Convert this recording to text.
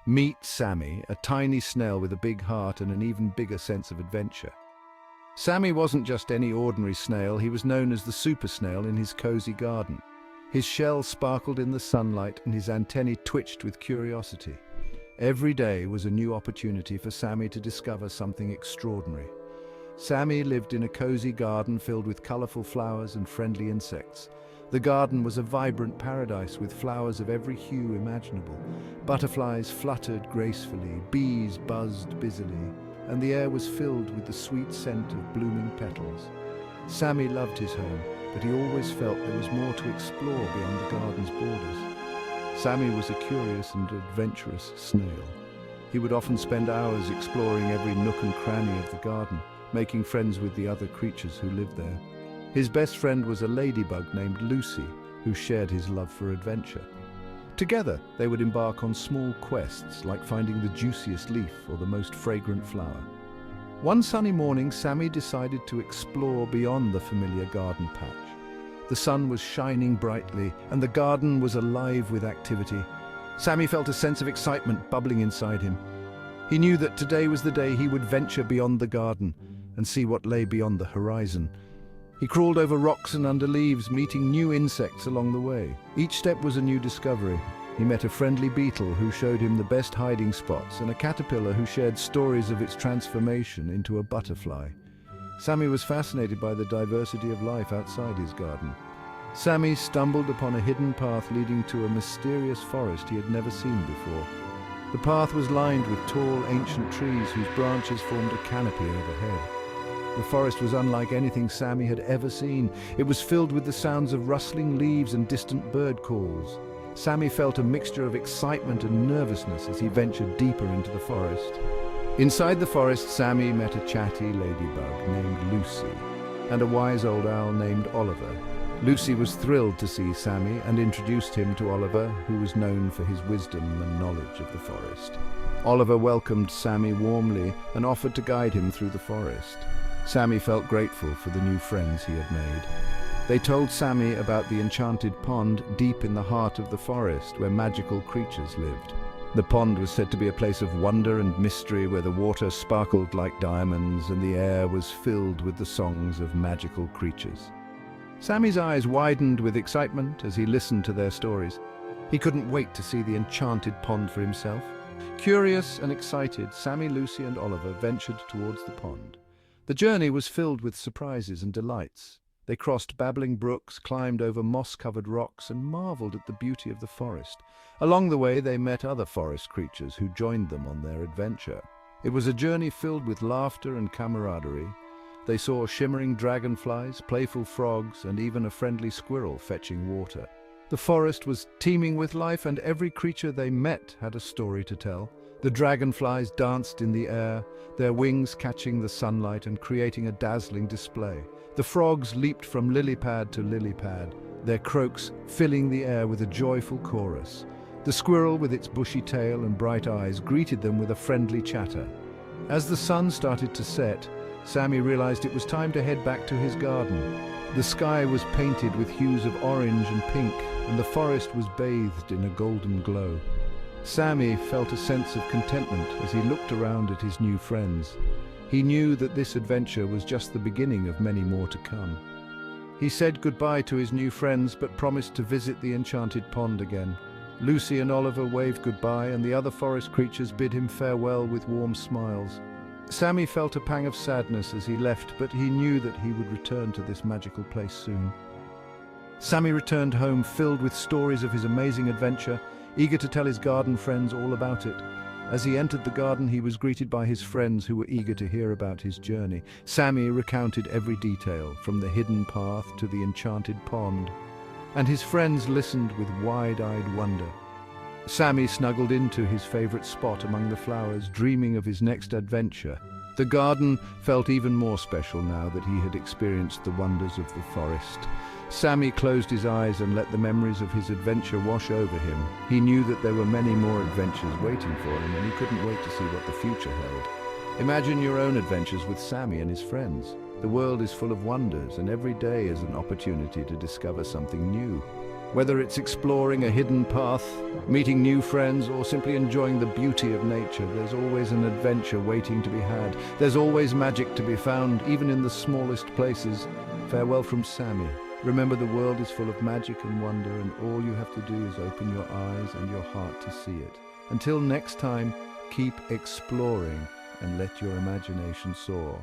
Meet Sammy, a tiny snail with a big heart and an even bigger sense of adventure. Sammy wasn't just any ordinary snail, he was known as the super snail in his cozy garden. His shell sparkled in the sunlight and his antennae twitched with curiosity. Every day was a new opportunity for Sammy to discover something extraordinary. Sammy lived in a cozy garden filled with colorful flowers and friendly insects. The garden was a vibrant paradise with flowers of every hue imaginable. Butterflies fluttered gracefully, bees buzzed busily, and the air was filled with the sweet scent of blooming petals. Sammy loved his home, but he always felt there was more to explore beyond the garden's borders. Sammy was a curious and adventurous snail. He would often spend hours exploring every nook and cranny of the garden, making friends with the other creatures who lived there. His best friend was a ladybug named Lucy, who shared his love for adventure. Together, they would embark on small quests like finding the juiciest leaf or the most fragrant flower. One sunny morning, Sammy decided to explore beyond the familiar garden patch. The sun was shining brightly, and the garden was alive with activity. Sammy felt a sense of excitement bubbling inside him. He knew that today was the day he would venture beyond the garden and see what lay beyond the horizon. He crawled over rocks and under leaves, meeting new insects along the way. Each step was a new discovery. He met a friendly beetle who showed him the best hiding spots, and a caterpillar who shared stories of its transformation into a butterfly. Sammy was fascinated by the diversity of life outside his garden. Sammy stumbled upon a hidden path leading to a mysterious forest he had never seen before. The path was lined with tall, ancient trees whose branches formed a canopy overhead. The forest was unlike anything Sammy had ever seen. It was filled with the sounds of rustling leaves and distant bird calls. Sammy felt a mixture of excitement and nervousness as he ventured deeper into the forest. Inside the forest, Sammy met a chatty ladybug named Lucy and a wise old owl named Oliver. Lucy was thrilled to see Sammy and introduced him to Oliver, who was known for his wisdom and knowledge of the forest. Oliver welcomed Sammy warmly and offered to guide him through the forest. Sammy felt grateful for the new friends he had made. They told Sammy about the enchanted pond deep in the heart of the forest where magical creatures lived. The pond was said to be a place of wonder and mystery where the water sparkled like diamonds and the air was filled with the songs of magical creatures. Sammy's eyes widened with excitement as he listened to their stories. He couldn't wait to see the enchanted pond for himself. Curious and excited, Sammy, Lucy and Oliver ventured towards the pond. The journey was filled with surprises and delights. They crossed babbling brooks, climbed over moss-covered rocks, and marveled at the beauty of the forest. Along the way, they met other forest creatures who joined them on their adventure. It was a journey filled with laughter and camaraderie. They saw shimmering dragonflies, playful frogs, and even a friendly squirrel fetching water. The forest was teeming with life, and every creature they met had a story to tell. The dragonflies danced in the air, their wings catching the sunlight and creating a dazzling display. The frogs leaped from lily pad to lily pad, their croaks filling the air with a joyful chorus. The squirrel, with its bushy tail and bright eyes, greeted them with a friendly chatter. As the sun started to set, Sammy realized it was time to head back to his garden. The sky was painted with hues of orange and pink, and the forest was bathed in a golden glow. Sammy felt a sense of contentment as he looked around at his new friends. He knew that this adventure was just the beginning of many more to come. He said goodbye to his new friends but promised to visit the enchanted pond again. Lucy and Oliver waved goodbye, and the other forest creatures bid him farewell with warm smiles. Sammy felt a pang of sadness as he left, but he knew that he would return to this magical place soon. Sammy returned home filled with stories of his amazing adventure, eager to tell his garden friends all about it. As he entered the garden, he was greeted by his friends who were eager to hear about his journey. Sammy recounted every detail, from the hidden path to the enchanted pond, and his friends listened with wide-eyed wonder. Sammy snuggled into his favorite spot among the flowers, dreaming of his next adventure. The garden felt even more special now that he had experienced the wonders of the forest. Sammy closed his eyes and let the memories of his adventure wash over him. He knew that there were many more adventures waiting for him, and he couldn't wait to see what the future held. Imagine your own adventures with Sammy and his friends. The world is full of wonders, and every day is an opportunity to discover something new. Whether it's exploring a hidden path, meeting new friends, or simply enjoying the beauty of nature, there's always an adventure waiting to be had. There's always magic to be found, even in the smallest places. Farewell from Sammy. Remember, the world is full of magic and wonder, and all you have to do is open your eyes and your heart to see it. Until next time, keep exploring and let your imagination soar.